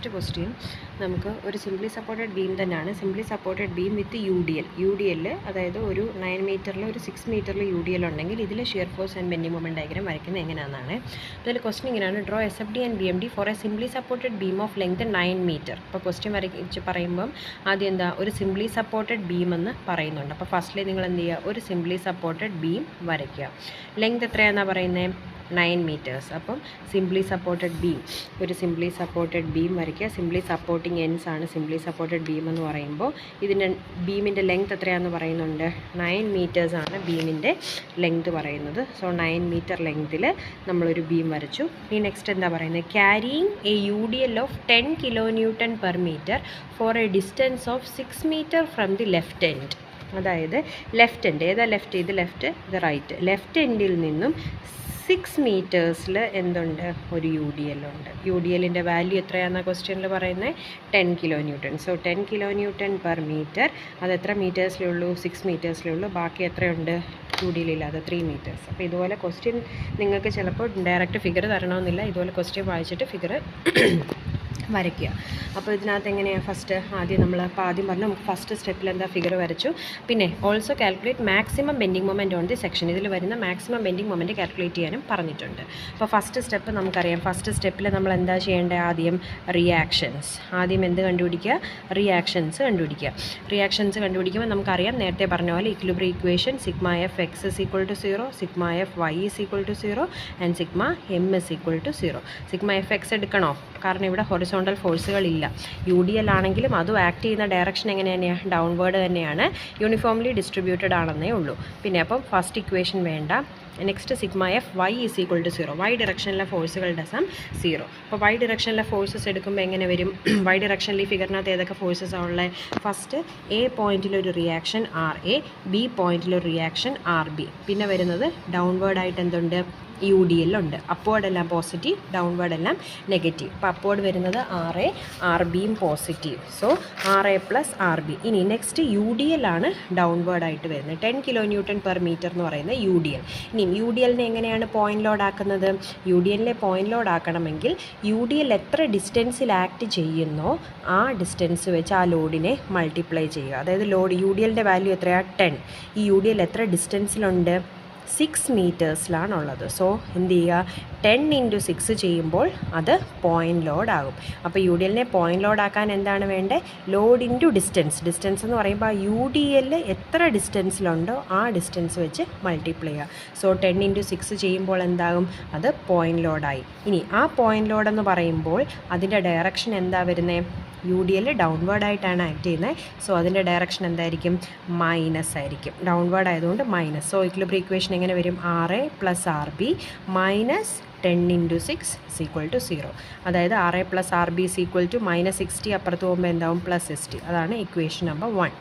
Next question നമുക്ക് ഒരു simply supported beam തന്നെയാണ്. Simply supported beam with you D L അതായത് ഒരു 9 മീറ്ററിൽ ഒരു 6 മീറ്ററിൽ യു ഡി എൽ ഉണ്ടെങ്കിൽ ഇതിൽ shear force and bending moment diagram വരയ്ക്കുന്നത് എങ്ങനെയാണെന്നാണ്. അതിൽ ക്വസ്റ്റ്യൻ ഇങ്ങനെയാണ്: draw S F D and B M D for a simply supported beam of length 9 metre. അപ്പോൾ ക്വസ്റ്റ്യൻ വരച്ച് പറയുമ്പം ആദ്യം എന്താ ഒരു സിംപ്ലി സപ്പോർട്ടഡ് ബീം എന്ന് പറയുന്നുണ്ട്. അപ്പോൾ ഫസ്റ്റിൽ നിങ്ങൾ എന്ത് ചെയ്യുക, ഒരു സിംപ്ലി സപ്പോർട്ടഡ് ബീം വരയ്ക്കുക. ലെങ്ത് എത്രയാണെന്നാണ് പറയുന്നത്? 9 മീറ്റേഴ്സ്. അപ്പം സിംപ്ലി സപ്പോർട്ടഡ് ബീം, ഒരു സിംപ്ലി സപ്പോർട്ടഡ് ബീം വരയ്ക്കുക. സിംപ്ലി സപ്പോർട്ടിങ് എൻഡ്സ് ആണ് സിംപ്ലി സപ്പോർട്ടഡ് ബീം എന്ന് പറയുമ്പോൾ. ഇതിൻ്റെ ബീമിൻ്റെ ലെങ്ത് എത്രയാണെന്ന് പറയുന്നുണ്ട്? 9 മീറ്റേഴ്സ് ആണ് ബീമിൻ്റെ ലെങ്ത് പറയുന്നത്. സോ 9 മീറ്റർ ലെങ്ത്തിൽ നമ്മളൊരു ബീം വരച്ചു. ഈ നെക്സ്റ്റ് എന്താ പറയുന്നത്? Carrying a U D L of 10 kilo newton per metre for a distance of 6 metre from the left end. അതായത് ലെഫ്റ്റ് എൻഡ്, ഏതാ ലെഫ്റ്റ്? ഇത് ലെഫ്റ്റ്, ഇത് റൈറ്റ്. ലെഫ്റ്റ് എൻഡിൽ നിന്നും 6 മീറ്റേഴ്സിൽ എന്തുണ്ട്? ഒരു യു ഡി എൽ ഉണ്ട്. യു ഡി എല്ലിൻ്റെ വാല്യൂ എത്രയാണെന്ന ക്വസ്റ്റ്യനിൽ പറയുന്നത്? 10 kilo newton. So 10 kilo newton per metre. അത് എത്ര മീറ്റേഴ്സിലേ ഉള്ളൂ? 6 മീറ്റേഴ്സിലേ ഉള്ളൂ. ബാക്കി എത്രയുണ്ട്? യു ഡി എല്ലില്ലാതെ 3 മീറ്റേഴ്സ്. അപ്പോൾ ഇതുപോലെ ക്വസ്റ്റ്യൻ നിങ്ങൾക്ക് ചിലപ്പോൾ ഡയറക്റ്റ് ഫിഗർ തരണമെന്നില്ല. ഇതുപോലെ ക്വസ്റ്റ്യൻ വായിച്ചിട്ട് ഫിഗർ വരയ്ക്കുക. അപ്പോൾ ഇതിനകത്ത് എങ്ങനെയാണ്? ഫസ്റ്റ് ആദ്യം പറഞ്ഞു നമുക്ക് ഫസ്റ്റ് സ്റ്റെപ്പിൽ എന്താ ഫിഗർ വരച്ചു. പിന്നെ also calculate maximum bending moment on the section. ഇതിൽ വരുന്ന മാക്സിമം ബെൻഡിങ് മൊമെൻറ്റ് കാൽക്കുലേറ്റ് ചെയ്യാനും പറഞ്ഞിട്ടുണ്ട്. അപ്പോൾ ഫസ്റ്റ് സ്റ്റെപ്പ് നമുക്കറിയാം. ഫസ്റ്റ് സ്റ്റെപ്പിൽ നമ്മൾ എന്താ ചെയ്യേണ്ടത്? ആദ്യം റിയാക്ഷൻസ്. ആദ്യം എന്ത് കണ്ടുപിടിക്കുക? റിയാക്ഷൻസ് കണ്ടുപിടിക്കുക. റിയാക്ഷൻസ് കണ്ടുപിടിക്കുമ്പോൾ നമുക്കറിയാം, നേരത്തെ പറഞ്ഞ പോലെ equilibrium equation sigma F X is equal to 0, sigma F Y is equal to 0 and sigma M is equal to 0. Sigma F X എടുക്കണോ? കാരണം ഇവിടെ ഹൊറിസോണ്ടൽ ഫോഴ്സുകളില്ല. യു ഡി എൽ ആണെങ്കിലും അതും ആക്ട് ചെയ്യുന്ന ഡയറക്ഷൻ എങ്ങനെ തന്നെയാണ്? ഡൗൺവേർഡ് തന്നെയാണ്. യൂണിഫോംലി ഡിസ്ട്രിബ്യൂട്ടഡ് ആണെന്നേ ഉള്ളൂ. പിന്നെ അപ്പം ഫസ്റ്റ് ഇക്വേഷൻ വേണ്ട. Next sigma F Y is equal to 0. Y ഡിറക്ഷനിലെ ഫോഴ്സുകളുടെ സം 0. അപ്പോൾ വൈ ഡിറക്ഷനിലെ ഫോഴ്സസ് എടുക്കുമ്പോൾ എങ്ങനെ വരും? വൈ ഡിറക്ഷനിൽ ഈ ഫിഗറിനകത്ത് ഏതൊക്കെ ഫോഴ്സസ് ആണ് ഉള്ളത്? ഫസ്റ്റ് എ പോയിന്റിലൊരു റിയാക്ഷൻ ആർ എ, ബി പോയിന്റിലൊരു റിയാക്ഷൻ ആർ ബി. പിന്നെ വരുന്നത് ഡൗൺവേർഡായിട്ട് എന്തുണ്ട്? യു ഡി എൽ ഉണ്ട്. അപ്വേർഡ് എല്ലാം പോസിറ്റീവ്, ഡൗൺവേർഡ് എല്ലാം നെഗറ്റീവ്. അപ്പോൾ അപ്വേർഡ് വരുന്നത് ആർ എ, ആർ ബിയും positive. So R A plus R B. ഇനി നെക്സ്റ്റ് യു ഡി എൽ ആണ് ഡൗൺവേർഡ് ആയിട്ട് വരുന്നത്. 10 കിലോ ന്യൂട്ടൺ പെർ മീറ്റർ എന്ന് പറയുന്നത് യു ഡി എൽ. ഇനി യു ഡി എല്ലിനെ എങ്ങനെയാണ് പോയിന്റ് ലോഡ് ആക്കുന്നത്? യു ഡി എല്ലിനെ പോയിന്റ് ലോഡ് ആക്കണമെങ്കിൽ യു ഡി എൽ എത്ര ഡിസ്റ്റൻസിൽ ആക്ട് ചെയ്യുന്നോ ആ ഡിസ്റ്റൻസ് വെച്ച് ആ ലോഡിനെ മൾട്ടിപ്ലൈ ചെയ്യുക. അതായത് ലോഡ് യു ഡി എല്ലിൻ്റെ വാല്യൂ എത്രയാണ്? 10. ഈ യു ഡി എൽ എത്ര ഡിസ്റ്റൻസിലുണ്ട്? 6 മീറ്റേഴ്സിലാണുള്ളത്. സോ എന്ത് ചെയ്യുക? 10 × 6 ചെയ്യുമ്പോൾ അത് പോയിന്റ് ലോഡ് ആകും. അപ്പോൾ യു ഡി എല്ലിനെ പോയിന്റ് ലോഡ് ആക്കാൻ എന്താണ് വേണ്ടത്? Load into distance. ഡിസ്റ്റൻസ് എന്ന് പറയുമ്പോൾ ആ യു ഡി എല്ല് എത്ര ഡിസ്റ്റൻസിലുണ്ടോ ആ ഡിസ്റ്റൻസ് വെച്ച് മൾട്ടിപ്ലൈ ചെയ്യുക. സോ 10 × 6 ചെയ്യുമ്പോൾ എന്താകും? അത് പോയിന്റ് ലോഡായി. ഇനി ആ പോയിന്റ് ലോഡ് എന്ന് പറയുമ്പോൾ അതിൻ്റെ ഡയറക്ഷൻ എന്താ വരുന്നത്? യു ഡി എൽ ഡൗൺവേർഡ് ആയിട്ടാണ് ആക്ട് ചെയ്യുന്നത്. സോ അതിൻ്റെ ഡയറക്ഷൻ എന്തായിരിക്കും? മൈനസ് ആയിരിക്കും. ഡൗൺവേർഡ് ആയതുകൊണ്ട് മൈനസ്. സോ ഇക്വിലിബ്രിയം ഇക്വേഷൻ എങ്ങനെ വരും? R A plus R B minus 10 × 6 is equal to 0. അതായത് R A plus R B is equal to -60. അപ്പുറത്ത് പോകുമ്പോൾ എന്താവും? +60. അതാണ് ഇക്വേഷൻ നമ്പർ 1.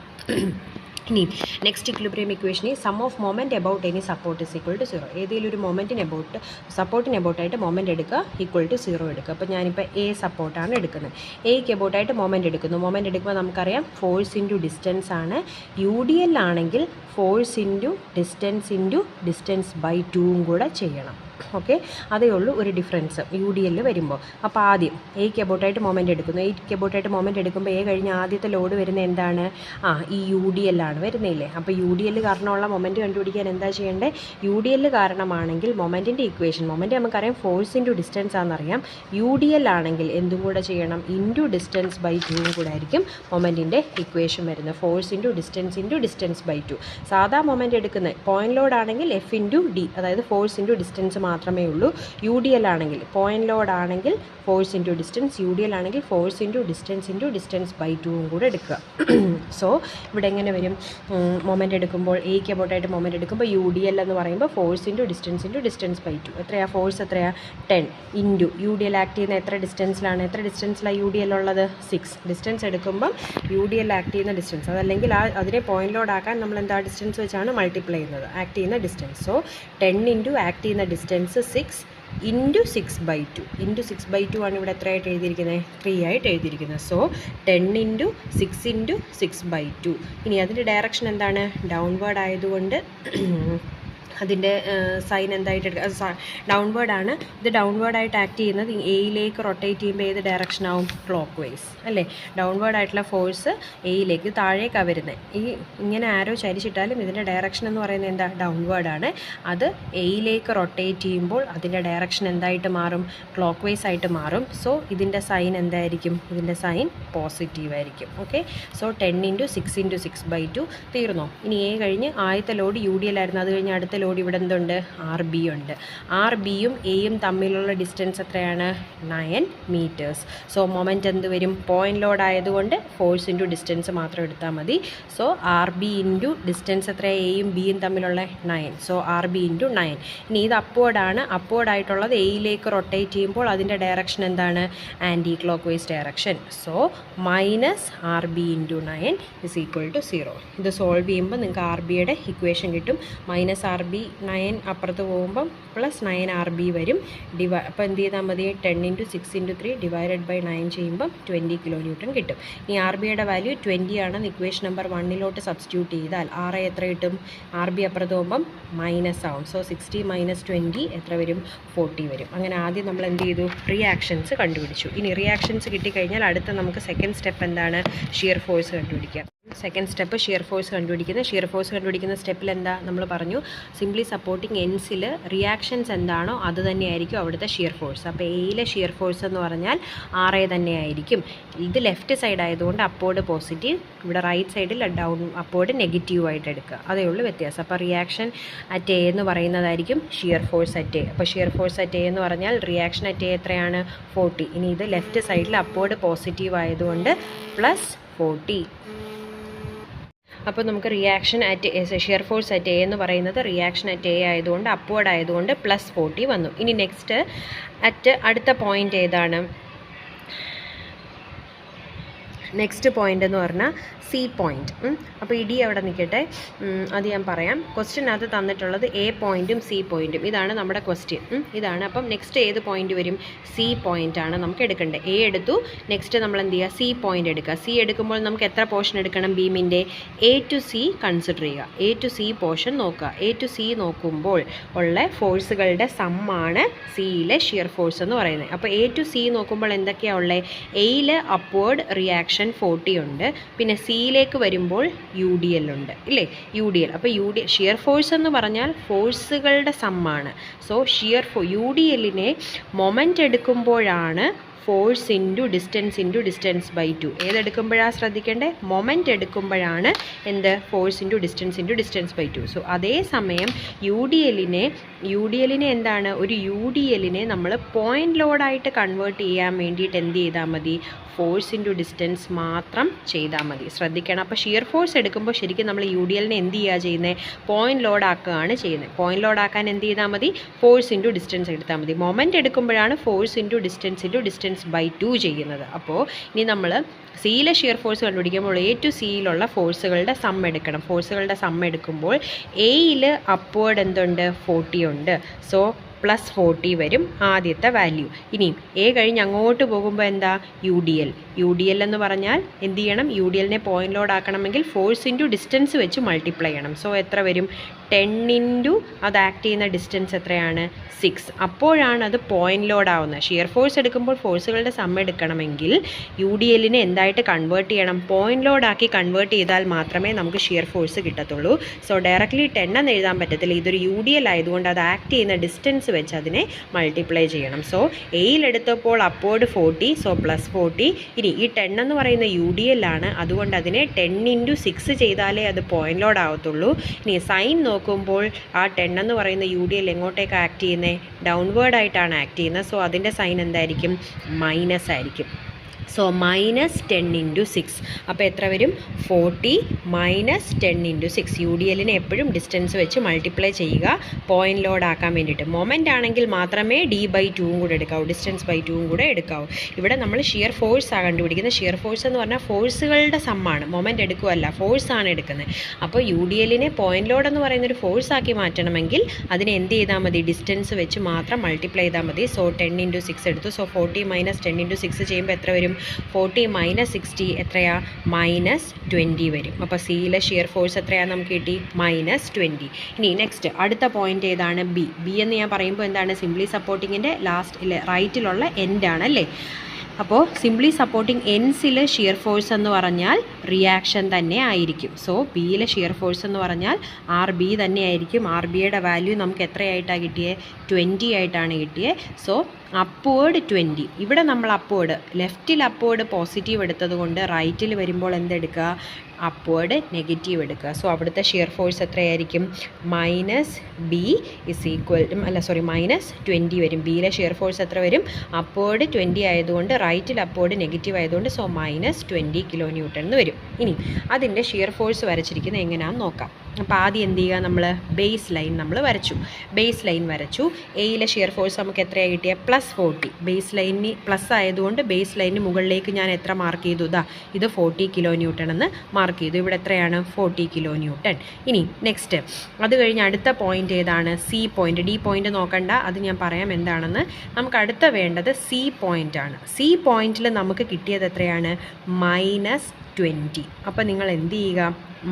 ഇനി നെക്സ്റ്റ് ഇക്വിലിബ്രിയം ഇക്വേഷൻ ഈ sum of moment about any support is equal to 0. ഏതെങ്കിലും ഒരു മൊമെൻറ്റിന് എബൌട്ട് സപ്പോർട്ടിന് എബൌട്ടായിട്ട് മൊമെൻറ്റ് എടുക്കുക, ഈക്വൽ ടു 0 എടുക്കുക. അപ്പോൾ ഞാനിപ്പോൾ എ സപ്പോർട്ടാണ് എടുക്കുന്നത്. എയ്ക്ക് എബൌട്ടായിട്ട് മൊമെൻറ്റ് എടുക്കുന്നു. മൊമെൻറ്റ് എടുക്കുമ്പോൾ നമുക്കറിയാം ഫോഴ്സ് ഇൻറ്റു ഡിസ്റ്റൻസ് ആണ്. യു ഡി എൽ ആണെങ്കിൽ ഫോഴ്സ് ഇൻറ്റു ഡിസ്റ്റൻസ് ബൈ 2 കൂടെ ചെയ്യണം. ഓക്കെ, അതേ ഉള്ളൂ ഒരു ഡിഫറൻസ് യു ഡി എല്ലിൽ വരുമ്പോൾ. അപ്പോൾ ആദ്യം എയ്ക്ക് എബൌട്ടായിട്ട് മൊമെൻറ്റ് എടുക്കുന്നു. എയ്ക്ക് എബൌട്ടായിട്ട് മൊമെൻറ്റ് എടുക്കുമ്പോൾ എ കഴിഞ്ഞ് ആദ്യത്തെ ലോഡ് വരുന്നത് എന്താണ്? ഈ യു ഡി എല്ലാണ് വരുന്നില്ലേ? അപ്പോൾ യു ഡി എല്ല് കാരണമുള്ള മൊമെൻറ്റ് കണ്ടുപിടിക്കാൻ എന്താ ചെയ്യേണ്ടത്? യു ഡി എല്ല് കാരണമാണെങ്കിൽ മൊമെൻറ്റിൻ്റെ ഇക്വേഷൻ, മൊമെൻറ്റ് നമുക്കറിയാം ഫോഴ്സ് ഇൻറ്റു ഡിസ്റ്റൻസ് ആണെന്നറിയാം. യു ഡി എൽ ആണെങ്കിൽ എന്തും കൂടെ ചെയ്യണം? ഇൻറ്റു ഡിസ്റ്റൻസ് ബൈ 2 കൂടെ ആയിരിക്കും മൊമെൻറ്റിൻ്റെ ഇക്വേഷൻ വരുന്നത്. Force into distance by 2. സാധാ മൊമെൻറ്റ് എടുക്കുന്നത് പോയിന്റ് ലോഡ് ആണെങ്കിൽ എഫ് ഇൻറ്റു ഡി, അതായത് ഫോഴ്സ് ഇൻറ്റു ഡിസ്റ്റൻസ് മാത്രമേ ഉള്ളൂ. യു ഡി എൽ ആണെങ്കിൽ പോയിന്റ് ലോഡ് ആണെങ്കിൽ force into distance, U D L ആണെങ്കിൽ ഫോഴ്സ് ഇൻറ്റു ഡിസ്റ്റൻസ് ബൈ 2 കൂടെ എടുക്കുക. സോ ഇവിടെ എങ്ങനെ വരും? മൊമെൻറ്റ് എടുക്കുമ്പോൾ എയ്ക്ക് എബൌട്ടായിട്ട് മൊമെൻറ്റ് എടുക്കുമ്പോൾ യു ഡി എൽ എന്ന് പറയുമ്പോൾ ഫോഴ്സ് ഇൻറ്റു ഡിസ്റ്റൻസ് ബൈ 2. എത്രയാണ് ഫോഴ്സ്? എത്രയാണ്? 10 into U D L act ചെയ്യുന്ന എത്ര ഡിസ്റ്റൻസിലാണ്? എത്ര ഡിസ്റ്റൻസിലാണ് യു ഡി എൽ ഉള്ളത്? 6. ഡിസ്റ്റൻസ് എടുക്കുമ്പം യു ഡി എൽ ആക്ട് ചെയ്യുന്ന ഡിസ്റ്റൻസ്, അതല്ലെങ്കിൽ അതിനെ പോയിന്റ് ലോഡ് ആക്കാൻ നമ്മൾ എന്താ ഡിസ്റ്റൻസ് വെച്ചാണ് മൾട്ടിപ്ലൈ ചെയ്യുന്നത്, ആക്ട് ചെയ്യുന്ന ഡിസ്റ്റൻസ്. സോ 10 ഇൻറ്റു ആക്ട് ചെയ്യുന്ന ഡിസ്റ്റൻസ് 6 ഇൻറ്റു 6/2. ഇൻറ്റു 6/2 ആണ് ഇവിടെ എത്രയായിട്ട് എഴുതിയിരിക്കുന്നത്? 3 ആയിട്ട് എഴുതിയിരിക്കുന്നത്. So 10 into 6 into 6/2. ഇനി അതിൻ്റെ ഡയറക്ഷൻ എന്താണ്? ഡൗൺവേർഡ് ആയതുകൊണ്ട് അതിൻ്റെ സൈൻ എന്തായിട്ട് എടുക്കുക, ഡൗൺവേർഡാണ്. ഇത് ഡൗൺവേർഡായിട്ട് ആക്ട് ചെയ്യുന്നത് എയിലേക്ക് റൊട്ടേറ്റ് ചെയ്യുമ്പോൾ ഏത് ഡയറക്ഷനാവും? ക്ലോക്ക് വൈസ് അല്ലേ. ഡൗൺവേർഡായിട്ടുള്ള ഫോഴ്സ് എയിലേക്ക്, താഴേക്കാണ് വരുന്നത്. ഈ ഇങ്ങനെ ആരോ ചരിച്ചിട്ടാലും ഇതിൻ്റെ ഡയറക്ഷൻ എന്ന് പറയുന്നത് എന്താ? ഡൗൺവേർഡാണ്. അത് എയിലേക്ക് റൊട്ടേറ്റ് ചെയ്യുമ്പോൾ അതിൻ്റെ ഡയറക്ഷൻ എന്തായിട്ട് മാറും? ക്ലോക്ക് വൈസ് ആയിട്ട് മാറും. സോ ഇതിൻ്റെ സൈൻ എന്തായിരിക്കും? ഇതിൻ്റെ സൈൻ പോസിറ്റീവ് ആയിരിക്കും. ഓക്കെ. സോ 10 × 6 × 6/2 തീർന്നോ? ഇനി എ കഴിഞ്ഞ് ആദ്യത്തെ ലോഡ് UDL ആയിരുന്നു. അത് കഴിഞ്ഞ് അടുത്ത ലോഡ് ഇവിടെ എന്തുണ്ട്? RB ഉണ്ട്. RBയും എയും തമ്മിലുള്ള ഡിസ്റ്റൻസ് എത്രയാണ്? 9 മീറ്റേഴ്സ്. സോ മൊമെൻറ്റ് എന്ത് വരും? പോയിന്റ് ലോഡ് ആയതുകൊണ്ട് ഫോഴ്സ് ഇൻറ്റു ഡിസ്റ്റൻസ് മാത്രം എടുത്താൽ മതി. സോ RB ഇൻറ്റു ഡിസ്റ്റൻസ് എത്രയാണ്? എയും ബിയും തമ്മിലുള്ള 9. So RB into 9. ഇനി ഇത് അപ്വേർഡാണ്. അപ്വേർഡായിട്ടുള്ളത് എയിലേക്ക് റൊട്ടേറ്റ് ചെയ്യുമ്പോൾ അതിൻ്റെ ഡയറക്ഷൻ എന്താണ്? Anticlockwise direction. So -RB into 9 = 0. ഇത് സോൾവ് ചെയ്യുമ്പോൾ നിങ്ങൾക്ക് RBയുടെ ഇക്വേഷൻ കിട്ടും. -RB 9 അപ്പുറത്ത് പോകുമ്പം +9RB വരും. അപ്പോൾ എന്ത് ചെയ്താൽ മതി? 10 × 6 × 3 /9 ചെയ്യുമ്പം 20 kN കിട്ടും. ഈ RBയുടെ വാല്യൂ 20 ആണെന്ന് ഇക്വേഷൻ നമ്പർ 1 സബ്സ്റ്റിറ്റ്യൂട്ട് ചെയ്താൽ RA എത്ര കിട്ടും? RB അപ്പുറത്ത് പോകുമ്പം മൈനസ് ആവും. സോ 60 - 20 എത്ര വരും? 40 വരും. അങ്ങനെ ആദ്യം നമ്മൾ എന്ത് ചെയ്തു? റിയാക്ഷൻസ് കണ്ടുപിടിച്ചു. ഇനി റിയാക്ഷൻസ് കിട്ടിക്കഴിഞ്ഞാൽ അടുത്ത നമുക്ക് സെക്കൻഡ് സ്റ്റെപ്പ് എന്താണ്? ഷിയർ ഫോഴ്സ് കണ്ടുപിടിക്കാം. സെക്കൻഡ് സ്റ്റെപ്പ് ഷിയർ ഫോഴ്സ് കണ്ടുപിടിക്കുന്നത്. ഷിയർ ഫോഴ്സ് കണ്ടുപിടിക്കുന്ന സ്റ്റെപ്പിൽ എന്താ നമ്മൾ പറഞ്ഞു? സിംപ്ലി സപ്പോർട്ടിങ് എൻസിൽ റിയാക്ഷൻസ് എന്താണോ അത് തന്നെയായിരിക്കും അവിടുത്തെ ഷിയർ ഫോഴ്സ്. അപ്പോൾ എയിലെ ഷിയർ ഫോഴ്സ് എന്ന് പറഞ്ഞാൽ RA തന്നെയായിരിക്കും. ഇത് ലെഫ്റ്റ് സൈഡ് ആയതുകൊണ്ട് അപ്പോർഡ് പോസിറ്റീവ്, ഇവിടെ റൈറ്റ് സൈഡിൽ ഡൗൺ അപ്പോർഡ് നെഗറ്റീവ് ആയിട്ട് എടുക്കുക. അതേ ഉള്ളൂ വ്യത്യാസം. അപ്പോൾ റിയാക്ഷൻ അറ്റ് എ എന്ന് പറയുന്നതായിരിക്കും ഷിയർ ഫോഴ്സ് അറ്റ് എ. അപ്പോൾ ഷിയർ ഫോഴ്സ് അറ്റ് എ എന്ന് പറഞ്ഞാൽ റിയാക്ഷൻ അറ്റ് എ എത്രയാണ്? 40. ഇനി ഇത് ലെഫ്റ്റ് സൈഡിൽ അപ്പോർഡ് പോസിറ്റീവ് ആയതുകൊണ്ട് +40. അപ്പോൾ നമുക്ക് reaction at shear force at A എന്ന് പറയുന്നത് റിയാക്ഷൻ അറ്റ് എ ആയതുകൊണ്ട് അപ്വേർഡ് ആയതുകൊണ്ട് +40 വന്നു. ഇനി നെക്സ്റ്റ് അടുത്ത പോയിൻ്റ് ഏതാണ്? നെക്സ്റ്റ് പോയിൻ്റ് എന്ന് പറഞ്ഞാൽ C പോയിൻറ്റ്. അപ്പോൾ ഈ D അവിടെ നിൽക്കട്ടെ, അത് ഞാൻ പറയാം. ക്വസ്റ്റ്യനകത്ത് തന്നിട്ടുള്ളത് A പോയിൻറ്റും C പോയിൻറ്റും. ഇതാണ് നമ്മുടെ ക്വസ്റ്റ്യൻ. ഇതാണ്. അപ്പം നെക്സ്റ്റ് ഏത് പോയിൻറ്റ് വരും? C പോയിൻ്റാണ് നമുക്ക് എടുക്കേണ്ടത്. A എടുത്തു. നെക്സ്റ്റ് നമ്മൾ എന്ത് ചെയ്യുക? C പോയിൻ്റ് എടുക്കുക. C എടുക്കുമ്പോൾ നമുക്ക് എത്ര പോർഷൻ എടുക്കണം? ബീമിൻ്റെ A to C കൺസിഡർ ചെയ്യുക. A to C പോർഷൻ നോക്കുക. A to C നോക്കുമ്പോൾ ഉള്ള ഫോഴ്സുകളുടെ സമ്മാണ് സിയിലെ ഷിയർ ഫോഴ്സ് എന്ന് പറയുന്നത്. അപ്പോൾ A to C നോക്കുമ്പോൾ എന്തൊക്കെയാണ് ഉള്ളത്? എയിൽ അപ്വേർഡ് റിയാക്ഷൻ 40 ഉണ്ട്. പിന്നെ സിയിലേക്ക് വരുമ്പോൾ UDL ഉണ്ട് ഇല്ലേ? UDL. അപ്പോൾ ഷിയർ ഫോഴ്സ് എന്ന് പറഞ്ഞാൽ ഫോഴ്സുകളുടെ സമ്മാണ്. സോ UDLനെ മൊമെൻ്റ് എടുക്കുമ്പോഴാണ് ഫോഴ്സ് ഇൻറ്റു ഡിസ്റ്റൻസ്/2. ഏതെടുക്കുമ്പോഴാണ് ശ്രദ്ധിക്കേണ്ടത്? മൊമെൻ്റ് എടുക്കുമ്പോഴാണ് എന്ത്? Force into ഡിസ്റ്റൻസ്/2. സോ അതേസമയം UDLനെ എന്താണ്? ഒരു UDLനെ നമ്മൾ പോയിൻ്റ് ലോഡായിട്ട് കൺവേർട്ട് ചെയ്യാൻ വേണ്ടിയിട്ട് എന്ത് ചെയ്താൽ മതി? ഫോഴ്സ് ഇൻറ്റു ഡിസ്റ്റൻസ് മാത്രം ചെയ്താൽ മതി. ശ്രദ്ധിക്കണം. അപ്പോൾ ഷിയർ ഫോഴ്സ് എടുക്കുമ്പോൾ ശരിക്കും നമ്മൾ UDLനെ എന്ത് ചെയ്യുക ചെയ്യുന്നത്? പോയിൻ്റ് ലോഡ് ആക്കുകയാണ് ചെയ്യുന്നത്. പോയിൻ്റ് ലോഡ് ആക്കാൻ എന്ത് ചെയ്താൽ മതി? ഫോഴ്സ് ഇൻറ്റു ഡിസ്റ്റൻസ് എടുത്താൽ മതി. മൊമെൻ്റ് എടുക്കുമ്പോഴാണ് ഫോഴ്സ് ഇൻറ്റു ഡിസ്റ്റൻസ്/2 ചെയ്യുന്നത്. അപ്പോൾ ഇനി നമ്മൾ സിയിലെ ഷിയർ ഫോഴ്സ് കണ്ടുപിടിക്കുമ്പോൾ A to Cയിലുള്ള ഫോഴ്സുകളുടെ സം എടുക്കണം. ഫോഴ്സുകളുടെ സം എടുക്കുമ്പോൾ എയിൽ അപ്വേർഡ് എന്തുണ്ട്? 40 ഉണ്ട്. സോ +40 വരും ആദ്യത്തെ വാല്യൂ. ഇനിയും എ കഴിഞ്ഞ് അങ്ങോട്ട് പോകുമ്പോൾ എന്താ? UDL എന്ന് പറഞ്ഞാൽ എന്ത് ചെയ്യണം? UDLനെ പോയിൻ്റ് ലോഡ് ആക്കണമെങ്കിൽ ഫോഴ്സ് ഇൻറ്റു ഡിസ്റ്റൻസ് വെച്ച് മൾട്ടിപ്ലൈ ചെയ്യണം. സോ എത്ര വരും? 10 അത് ആക്ട് ചെയ്യുന്ന ഡിസ്റ്റൻസ് എത്രയാണ്? 6. അപ്പോഴാണ് അത് പോയിൻ്റ് ലോഡ് ആവുന്നത്. ഷിയർ ഫോഴ്സ് എടുക്കുമ്പോൾ ഫോഴ്സുകളുടെ സം എടുക്കണമെങ്കിൽ UDLനെ എന്തായിട്ട് കൺവേർട്ട് ചെയ്യണം? പോയിൻ്റ് ലോഡ് ആക്കി കൺവേർട്ട് ചെയ്താൽ മാത്രമേ നമുക്ക് ഷിയർ ഫോഴ്സ് കിട്ടത്തുള്ളൂ. സോ ഡയറക്റ്റ്ലി 10 എന്ന് എഴുതാൻ പറ്റത്തില്ല. ഇതൊരു UDL ആയതുകൊണ്ട് അത് ആക്ട് ചെയ്യുന്ന ഡിസ്റ്റൻസ് വെച്ച് അതിനെ മൾട്ടിപ്ലൈ ചെയ്യണം. സോ എയിലെടുത്തപ്പോൾ അപ്പോർഡ് 40. സോ +40. ഇനി ഈ 10 എന്ന് പറയുന്ന UDL ആണ്. അതുകൊണ്ട് അതിനെ 10 × 6 ചെയ്താലേ അത് പോയിൻ്റ് ലോഡ് ആവത്തുള്ളൂ. ഇനി സൈൻ നോക്കുമ്പോൾ ആ 10 എന്ന് പറയുന്ന UDL എങ്ങോട്ടേക്ക് ആക്ട് ചെയ്യുന്നത്? ഡൗൺവേർഡ് ആയിട്ടാണ് ആക്ട് ചെയ്യുന്നത്. സോ അതിൻ്റെ സൈൻ എന്തായിരിക്കും? മൈനസ് ആയിരിക്കും. സോ -10 × 6. അപ്പോൾ എത്ര വരും? 40 - 10 × 6. UDLനെ എപ്പോഴും ഡിസ്റ്റൻസ് വെച്ച് മൾട്ടിപ്ലൈ ചെയ്യുക പോയിൻ്റ് ലോഡ് ആക്കാൻ വേണ്ടിയിട്ട്. മൊമെൻ്റ് ആണെങ്കിൽ മാത്രമേ D/2 കൂടെ എടുക്കാവൂ, ഡിസ്റ്റൻസ്/2 കൂടെ എടുക്കാവൂ. ഇവിടെ നമ്മൾ ഷിയർ ഫോഴ്സാണ് കണ്ടുപിടിക്കുന്നത്. ഷിയർ ഫോഴ്സ് എന്ന് പറഞ്ഞാൽ ഫോഴ്സുകളുടെ സമ്മാണ്. മൊമെൻ്റ് എടുക്കുകയല്ല, ഫോഴ്സാണ് എടുക്കുന്നത്. അപ്പോൾ UDLനെ പോയിൻ്റ് ലോഡ് എന്ന് പറയുന്നൊരു ഫോഴ്സാക്കി മാറ്റണമെങ്കിൽ അതിനെ എന്ത് ചെയ്താൽ മതി? ഡിസ്റ്റൻസ് വെച്ച് മാത്രം മൾട്ടിപ്ലൈ ചെയ്താൽ മതി. സോ 10 × 6 എടുത്തു. സോ 40 - 10 × 6 ചെയ്യുമ്പോൾ എത്ര വരും? 40 മൈനസ് 60 എത്രയാ? -20 വരും. അപ്പോൾ സിയിലെ ഷിയർ ഫോഴ്സ് എത്രയാണ് നമുക്ക് കിട്ടി? -20. ഇനി നെക്സ്റ്റ് അടുത്ത പോയിന്റ് ഏതാണ്? ബി എന്ന് ഞാൻ പറയുമ്പോൾ എന്താണ്? സിംപ്ലി സപ്പോർട്ടിങ്ങിൻ്റെ ലാസ്റ്റ് റൈറ്റിലുള്ള എൻഡാണ് അല്ലേ? അപ്പോൾ സിംപ്ലി സപ്പോർട്ടിങ് എൻസിൽ ഷിയർ ഫോഴ്സ് എന്ന് പറഞ്ഞാൽ റിയാക്ഷൻ തന്നെ ആയിരിക്കും. സോ ബിയിലെ ഷിയർ ഫോഴ്സ് എന്ന് പറഞ്ഞാൽ RB തന്നെ ആയിരിക്കും. RBയുടെ വാല്യൂ നമുക്ക് എത്രയായിട്ടാണ് കിട്ടിയത്? 20 ആയിട്ടാണ് കിട്ടിയത്. So upward 20. ഇവിടെ നമ്മൾ അപ്വേർഡ് ലെഫ്റ്റിൽ അപ്വേർഡ് പോസിറ്റീവ് എടുത്തത് കൊണ്ട് റൈറ്റിൽ വരുമ്പോൾ എന്തെടുക്കുക? അപ്വേർഡ് നെഗറ്റീവ് എടുക്കുക. സോ അവിടുത്തെ ഷിയർ ഫോഴ്സ് എത്രയായിരിക്കും? -20 വരും. ബിയിലെ ഷിയർ ഫോഴ്സ് എത്ര വരും? അപ്വേർഡ് 20 ആയതുകൊണ്ട് റൈറ്റിൽ അപ്വേർഡ് നെഗറ്റീവ് ആയതുകൊണ്ട് സോ -20 kN എന്ന് വരും. ഇനി അതിൻ്റെ ഷിയർ ഫോഴ്സ് വരച്ചിരിക്കുന്നത് എങ്ങനെയാണെന്ന് നോക്കാം. അപ്പോൾ ആദ്യം എന്ത് ചെയ്യുക? നമ്മൾ ബേസ് ലൈൻ വരച്ചു. എയിലെ ഷിയർ ഫോഴ്സ് നമുക്ക് എത്രയാണ് കിട്ടിയത്? +40. ബേസ് ലൈനിന് പ്ലസ് ആയതുകൊണ്ട് ബേസ് ലൈനിന് മുകളിലേക്ക് ഞാൻ എത്ര മാർക്ക് ചെയ്തു? ഇത് 40 kN എന്ന് മാർക്ക് ചെയ്തു. ഇവിടെ എത്രയാണ്? 40 kN. ഇനി നെക്സ്റ്റ് അത് കഴിഞ്ഞ് അടുത്ത പോയിന്റ് ഏതാണ്? C point. ഡി പോയിന്റ് നോക്കണ്ട, അത് ഞാൻ പറയാം എന്താണെന്ന്. നമുക്ക് അടുത്ത വേണ്ടത് സി പോയിന്റ് ആണ്. സി പോയിന്റിൽ നമുക്ക് കിട്ടിയത് എത്രയാണ്? -20. അപ്പോൾ നിങ്ങൾ എന്ത് ചെയ്യുക?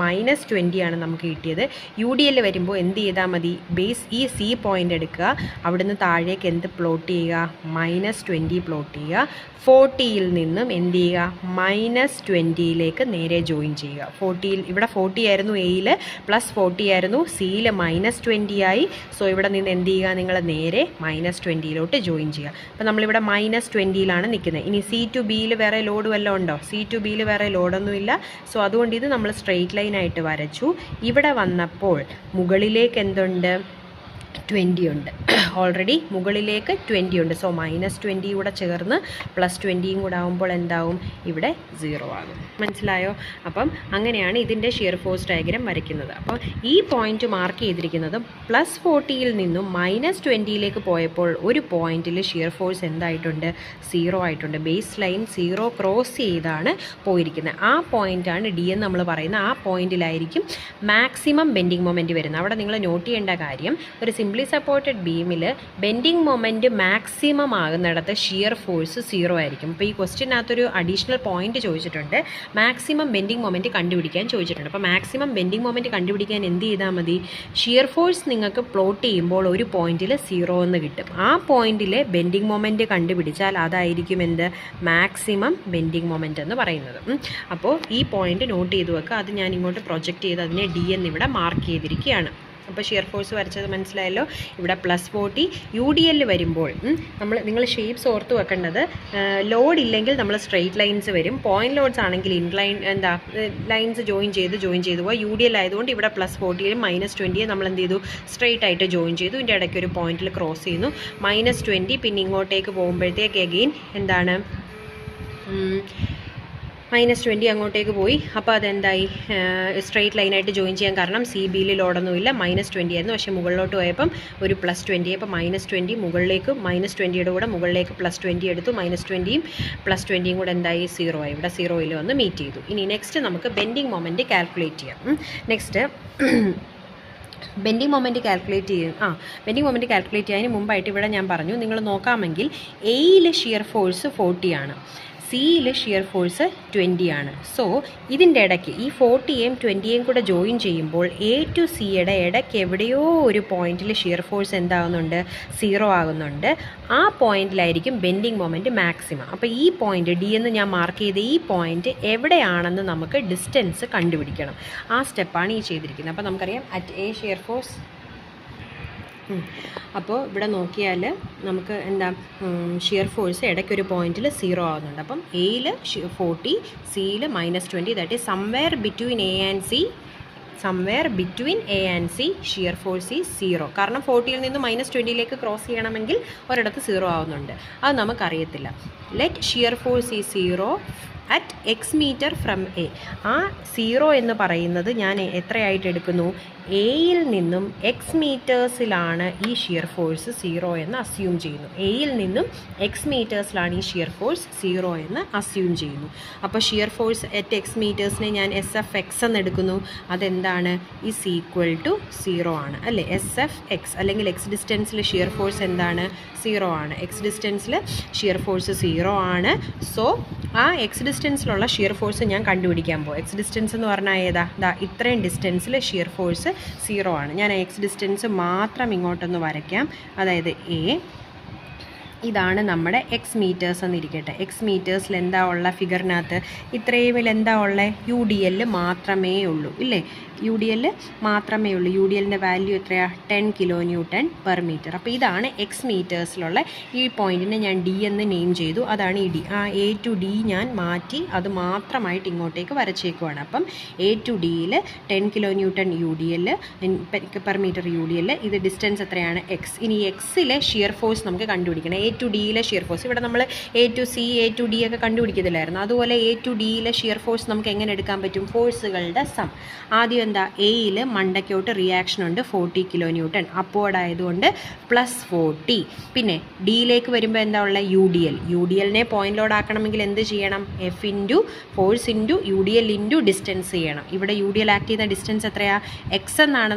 -20 ആണ് നമുക്ക് കിട്ടിയത്. UDL വരുമ്പോൾ എന്ത് ചെയ്താൽ മതി? ബേസ് ഈ സി പോയിന്റ് എടുക്കുക, അവിടുന്ന് താഴേക്ക് എന്ത് പ്ലോട്ട് ചെയ്യുക? -20 പ്ലോട്ട് ചെയ്യുക. 40യിൽ നിന്നും എന്ത് ചെയ്യുക? -20യിലേക്ക് നേരെ ജോയിൻ ചെയ്യുക. 40യിൽ ഇവിടെ 40 ആയിരുന്നു എയിൽ, +40 ആയിരുന്നു സിയിൽ, -20 ആയി. സോ ഇവിടെ നിന്ന് എന്ത് ചെയ്യുക? നിങ്ങൾ നേരെ -20യിലോട്ട് ജോയിൻ ചെയ്യുക. അപ്പോൾ നമ്മളിവിടെ -20യിലാണ് നിൽക്കുന്നത്. ഇനി സി ടു ബിയിൽ വേറെ ലോഡ് വല്ലതും ഉണ്ടോ? സി ടു ബിയിൽ വേറെ ലോഡൊന്നുമില്ല. സോ അതുകൊണ്ട് ഇത് നമ്മൾ സ്ട്രെയിറ്റ് ലൈനായിട്ട് വരച്ചു. ഇവിടെ വന്നപ്പോൾ മുകളിലേക്ക് എന്തുണ്ട്? 20 ഉണ്ട്. ഓൾറെഡി മുകളിലേക്ക് 20 ഉണ്ട്. സോ -20 കൂടെ ചേർന്ന് +20യും കൂടെ ആകുമ്പോൾ എന്താവും? ഇവിടെ 0 ആകും. മനസ്സിലായോ? അപ്പം അങ്ങനെയാണ് ഇതിൻ്റെ ഷിയർ ഫോഴ്സ് ഡയഗ്രാം വരയ്ക്കുന്നത്. അപ്പോൾ ഈ പോയിന്റ് മാർക്ക് ചെയ്തിരിക്കുന്നത് +40യിൽ നിന്നും -20യിലേക്ക് പോയപ്പോൾ ഒരു പോയിന്റിൽ ഷിയർ ഫോഴ്സ് എന്തായിട്ടുണ്ട്? 0 ആയിട്ടുണ്ട്. ബേസ് ലൈൻ 0 ക്രോസ് ചെയ്താണ് പോയിരിക്കുന്നത്. ആ പോയിന്റാണ് ഡി എന്ന് നമ്മൾ പറയുന്നത്. ആ പോയിന്റിലായിരിക്കും മാക്സിമം ബെൻഡിങ് മൊമെൻറ്റ് വരുന്നത്. അവിടെ നിങ്ങൾ നോട്ട് ചെയ്യേണ്ട കാര്യം, ഒരു സിംപ്ലി സപ്പോർട്ടഡ് ബീമിൽ ബെൻഡിങ് മൊമെൻറ്റ് മാക്സിമം ആകുന്നിടത്ത് ഷിയർ ഫോഴ്സ് 0 ആയിരിക്കും. അപ്പോൾ ഈ ക്വസ്റ്റ്യനകത്തൊരു അഡീഷണൽ പോയിന്റ് ചോദിച്ചിട്ടുണ്ട്. മാക്സിമം ബെൻഡിങ് മൊമെൻറ്റ് കണ്ടുപിടിക്കാൻ ചോദിച്ചിട്ടുണ്ട്. അപ്പോൾ മാക്സിമം ബെൻഡിങ് മൊമെൻറ്റ് കണ്ടുപിടിക്കാൻ എന്ത് ചെയ്താൽ മതി? ഷിയർ ഫോഴ്സ് നിങ്ങൾക്ക് പ്ലോട്ട് ചെയ്യുമ്പോൾ ഒരു പോയിന്റിൽ 0 എന്ന് കിട്ടും. ആ പോയിന്റിൽ ബെൻഡിങ് മൊമെൻറ്റ് കണ്ടുപിടിച്ചാൽ അതായിരിക്കും എന്ത്? മാക്സിമം ബെൻഡിങ് മൊമെൻറ്റ് എന്ന് പറയുന്നത്. അപ്പോൾ ഈ പോയിന്റ് നോട്ട് ചെയ്ത് വെക്കുക. അത് ഞാൻ ഇങ്ങോട്ട് പ്രൊജക്റ്റ് ചെയ്ത് അതിനെ ഡി എന്നിവിടെ മാർക്ക് ചെയ്തിരിക്കുകയാണ്. അപ്പോൾ ഷിയർ ഫോഴ്സ് വരച്ചത് മനസ്സിലായല്ലോ. ഇവിടെ +40. UDL വരുമ്പോൾ നിങ്ങൾ ഷേപ്സ് ഓർത്ത് വെക്കേണ്ടത്, ലോഡ് ഇല്ലെങ്കിൽ നമ്മൾ സ്ട്രെയിറ്റ് ലൈൻസ് വരും. പോയിന്റ് ലോഡ്സ് ആണെങ്കിൽ ഇൻക്ലൈൻ ലൈൻസ് ജോയിൻ ചെയ്ത് പോവുക. UDL ആയതുകൊണ്ട് ഇവിടെ +40യും -20യും നമ്മൾ എന്ത് ചെയ്തു? സ്ട്രെയിറ്റ് ആയിട്ട് ജോയിൻ ചെയ്തു. ഇതിൻ്റെ ഇടയ്ക്ക് ഒരു പോയിന്റിൽ ക്രോസ് ചെയ്യുന്നു. -20 പിന്നെ ഇങ്ങോട്ടേക്ക് പോകുമ്പോഴത്തേക്ക് എഗെയിൻ എന്താണ്? -20 അങ്ങോട്ടേക്ക് പോയി. അപ്പോൾ അതെന്തായി? സ്ട്രെയിറ്റ് ലൈനായിട്ട് ജോയിൻ ചെയ്യാൻ കാരണം സി ബിയിൽ ലോഡൊന്നുമില്ല. -20 ആയിരുന്നു. പക്ഷേ മുകളിലോട്ട് പോയപ്പം ഒരു +20. അപ്പോൾ -20 മുകളിലേക്ക്, -20യുടെ കൂടെ മുകളിലേക്ക് +20 എടുത്തു. -20യും +20യും കൂടെ എന്തായി? 0 ആയി. ഇവിടെ 0യിൽ വന്ന് മീറ്റ് ചെയ്തു. ഇനി നെക്സ്റ്റ് നമുക്ക് ബെൻഡിങ് മൊമെൻറ്റ് കാൽക്കുലേറ്റ് ചെയ്യാം. നെക്സ്റ്റ് ബെൻഡിങ് മൊമെൻറ്റ് കാൽക്കുലേറ്റ് ചെയ്യാൻ മുമ്പായിട്ട് ഇവിടെ ഞാൻ പറഞ്ഞു, നിങ്ങൾ നോക്കാമെങ്കിൽ എയിൽ ഷിയർ ഫോഴ്സ് 40 ആണ്, സിയിൽ ഷിയർ ഫോഴ്സ് 20 ആണ്. സോ ഇതിൻ്റെ ഇടയ്ക്ക് ഈ 40യും 20യും കൂടെ ജോയിൻ ചെയ്യുമ്പോൾ എ ടു സിയുടെ ഇടയ്ക്ക് എവിടെയോ ഒരു പോയിന്റിൽ ഷിയർ ഫോഴ്സ് എന്താകുന്നുണ്ട്? 0 ആകുന്നുണ്ട്. ആ പോയിന്റിലായിരിക്കും ബെൻഡിങ് മൊമെൻറ്റ് മാക്സിമം. അപ്പോൾ ഈ പോയിന്റ് ഡി എന്ന് ഞാൻ മാർക്ക് ചെയ്ത ഈ പോയിന്റ് എവിടെയാണെന്ന് നമുക്ക് ഡിസ്റ്റൻസ് കണ്ടുപിടിക്കണം. ആ സ്റ്റെപ്പാണ് ഈ ചെയ്തിരിക്കുന്നത്. അപ്പോൾ നമുക്കറിയാം അറ്റ് എ ഷിയർ ഫോഴ്സ്. അപ്പോൾ ഇവിടെ നോക്കിയാൽ നമുക്ക് എന്താ? ഷിയർ ഫോഴ്സ് ഇടയ്ക്കൊരു പോയിന്റിൽ 0 ആകുന്നുണ്ട്. അപ്പം എയിൽ 40, സിയിൽ -20. That is somewhere between A and C shear force is 0. കാരണം 40യിൽ നിന്ന് -20യിലേക്ക് ക്രോസ് ചെയ്യണമെങ്കിൽ ഒരിടത്ത് 0 ആവുന്നുണ്ട്. അത് നമുക്കറിയത്തില്ല. Let shear force is 0 at x metre from A. ആ 0 എന്ന് പറയുന്നത് ഞാൻ എത്രയായിട്ട് എടുക്കുന്നു? എയിൽ നിന്നും എക്സ് മീറ്റേഴ്സിലാണ് ഈ ഷിയർ ഫോഴ്സ് 0 എന്ന് അസ്യൂം ചെയ്യുന്നു. എയിൽ നിന്നും എക്സ് മീറ്റേഴ്സിലാണ് ഈ ഷിയർ ഫോഴ്സ് 0 എന്ന് അസ്യൂം ചെയ്യുന്നു. അപ്പോൾ ഷിയർ ഫോഴ്സ് അറ്റ് എക്സ് മീറ്റേഴ്സിനെ ഞാൻ SF(x) എന്ന് എടുക്കുന്നു. അതെന്താണ്? ഈസ് ഈക്വൽ ടു 0 ആണ് അല്ലേ? SF(x) അല്ലെങ്കിൽ എക്സ് ഡിസ്റ്റൻസിൽ ഷിയർ ഫോഴ്സ് എന്താണ്? 0 ആണ്. എക്സ് ഡിസ്റ്റൻസിൽ ഷിയർ ഫോഴ്സ് 0 ആണ്. സോ ആ എക്സ് ഡിസ്റ്റൻസിലുള്ള ഷിയർ ഫോഴ്സ് ഞാൻ കണ്ടുപിടിക്കാൻ പോകും. എക്സ് ഡിസ്റ്റൻസ് എന്ന് പറഞ്ഞാൽ ഏതാ? ഇത്രയും ഡിസ്റ്റൻസിൽ ഷിയർ ഫോഴ്സ് 0 ആണ്. ഞാൻ എക്സ് ഡിസ്റ്റൻസ് മാത്രം ഇങ്ങോട്ടൊന്ന് വരയ്ക്കാം. അതായത് ഇതാണ് നമ്മുടെ എക്സ് മീറ്റേഴ്സ് എന്നിരിക്കട്ടെ. എക്സ് മീറ്റേഴ്സിൽ എന്താ ഉള്ള ഫിഗറിനകത്ത്? ഇത്രയുമിൽ എന്താ ഉള്ളത്? UDL മാത്രമേ ഉള്ളൂ ഇല്ലേ? UDL മാത്രമേ ഉള്ളൂ. UDLൻ്റെ വാല്യൂ എത്രയാണ്? 10 kN/m. അപ്പോൾ ഇതാണ് എക്സ് മീറ്റേഴ്സിലുള്ള ഈ പോയിൻറ്റിനെ ഞാൻ D എന്ന് നെയിം ചെയ്തു. അതാണ് ഈ D. ആ A to D ഞാൻ മാറ്റി അത് മാത്രമായിട്ട് ഇങ്ങോട്ടേക്ക് വരച്ചേക്കുവാണ്. അപ്പം A to Dയിൽ 10 kN UDL. ഇത് ഡിസ്റ്റൻസ് എത്രയാണ്? X. ഇനി എക്സിലെ ഷിയർ ഫോഴ്സ് നമുക്ക് കണ്ടുപിടിക്കണം. A to Dയിലെ ഷിയർ ഫോഴ്സ് ഇവിടെ നമ്മൾ A to C, A to D ഒക്കെ കണ്ടുപിടിക്കത്തില്ലായിരുന്നു. അതുപോലെ A to Dയിലെ ഷിയർ ഫോഴ്സ് നമുക്ക് എങ്ങനെ എടുക്കാൻ പറ്റും? ഫോഴ്സുകളുടെ സം. ആദ്യം എന്താ? എയിൽ മണ്ടയ്ക്കോട്ട് റിയാക്ഷൻ ഉണ്ട് 40 kN. അപ്വേർഡ് ആയതുകൊണ്ട് +40. പിന്നെ ഡിയിലേക്ക് വരുമ്പോൾ എന്താ ഉള്ളത്? UDLനെ പോയിന്റ് ലോഡ് ആക്കണമെങ്കിൽ എന്ത് ചെയ്യണം? F into force into UDL into distance ചെയ്യണം. ഇവിടെ UDL ആക്ട് ചെയ്യുന്ന ഡിസ്റ്റൻസ് എത്രയാണ്? X എന്നാണ്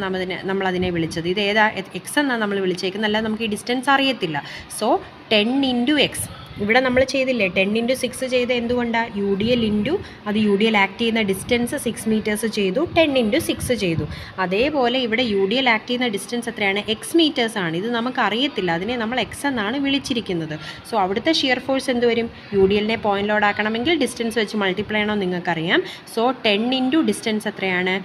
നമ്മളതിനെ വിളിച്ചത്. ഇത് ഏതാ? X എന്നാണ് നമ്മൾ വിളിച്ചേക്കുന്നത്. അല്ലാതെ നമുക്ക് ഈ ഡിസ്റ്റൻസ് അറിയത്തില്ല. So 10 into X. ഇവിടെ നമ്മൾ ചെയ്തില്ലേ 10 ഇൻറ്റു 6 ചെയ്ത് എന്തുകൊണ്ടാണ്? UDL ഇൻറ്റു അത് UDL ആക്ട് ചെയ്യുന്ന ഡിസ്റ്റൻസ് 6 മീറ്റേഴ്സ് ചെയ്തു, 10 ഇൻറ്റു 6 ചെയ്തു. അതേപോലെ ഇവിടെ UDL ആക്ട് ചെയ്യുന്ന ഡിസ്റ്റൻസ് എത്രയാണ്? X മീറ്റേഴ്സ് ആണ്. ഇത് നമുക്ക് അറിയത്തില്ല, അതിനെ നമ്മൾ X എന്നാണ് വിളിച്ചിരിക്കുന്നത്. സോ അവിടുത്തെ ഷിയർ ഫോഴ്സ് എന്ത് വരും? UDLനെ പോയിന്റ് ലോഡ് ആക്കണമെങ്കിൽ ഡിസ്റ്റൻസ് വെച്ച് മൾട്ടിപ്ലൈ ചെയ്യണമെന്ന് നിങ്ങൾക്കറിയാം. സോ 10 ഇൻറ്റു ഡിസ്റ്റൻസ് എത്രയാണ്?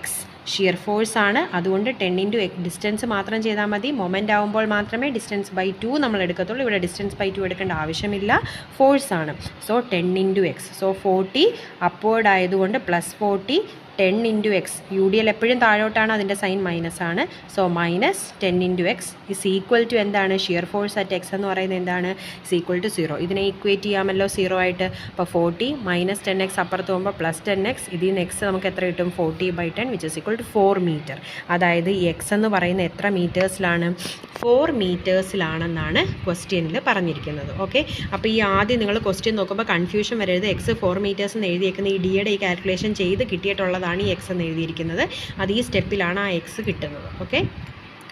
X. ഷിയർ ഫോഴ്സ് ആണ്. അതുകൊണ്ട് 10 ഇൻറ്റു ഡിസ്റ്റൻസ് മാത്രം ചെയ്താൽ മതി. മൊമെൻ്റ് ആകുമ്പോൾ മാത്രമേ ഡിസ്റ്റൻസ് ബൈ 2 നമ്മൾ എടുക്കത്തുള്ളൂ. ഇവിടെ ഡിസ്റ്റൻസ് ബൈ 2 എടുക്കേണ്ട ആവശ്യമില്ല, ഫോഴ്സ് ആണ്. So 10 into X. So 40 upward ആയതുകൊണ്ട് +40 10 ഇൻറ്റു X. UDL എപ്പോഴും താഴോട്ടാണ്, അതിൻ്റെ സൈൻ മൈനസ് ആണ്. So -10 into X is equal to എന്താണ്? ഷിയർ ഫോഴ്സ് അറ്റ് X എന്ന് പറയുന്നത് എന്താണ്? Is equal to 0. ഇതിനെ ഈക്വേറ്റ് ചെയ്യാമല്ലോ 0 ആയിട്ട്. അപ്പോൾ 40 -10X അപ്പുറത്ത് പോകുമ്പോൾ +10X. ഇതിൽ നിന്ന് X നമുക്ക് എത്ര കിട്ടും? 40/10 which is equal to 4 metre. അതായത് ഈ X എന്ന് പറയുന്നത് എത്ര മീറ്റേഴ്സിലാണ്? 4 മീറ്റേഴ്സിലാണെന്നാണ് ക്വസ്റ്റ്യനിൽ പറഞ്ഞിരിക്കുന്നത്. ഓക്കെ, അപ്പോൾ ഈ ആദ്യം നിങ്ങൾ ക്വസ്റ്റ്യൻ നോക്കുമ്പോൾ കൺഫ്യൂഷൻ വരരുത്. X 4 മീറ്റേഴ്സ് എന്ന് എഴുതിയേക്കുന്നത് ഈ ഡിയുടെ ഈ കാൽക്കുലേഷൻ ചെയ്ത് കിട്ടിയിട്ടുള്ളതാണ് ഈ X എന്ന് എഴുതിയിരിക്കുന്നത്. അത് ഈ സ്റ്റെപ്പിലാണ് ആ X കിട്ടുന്നത്. ഓക്കെ,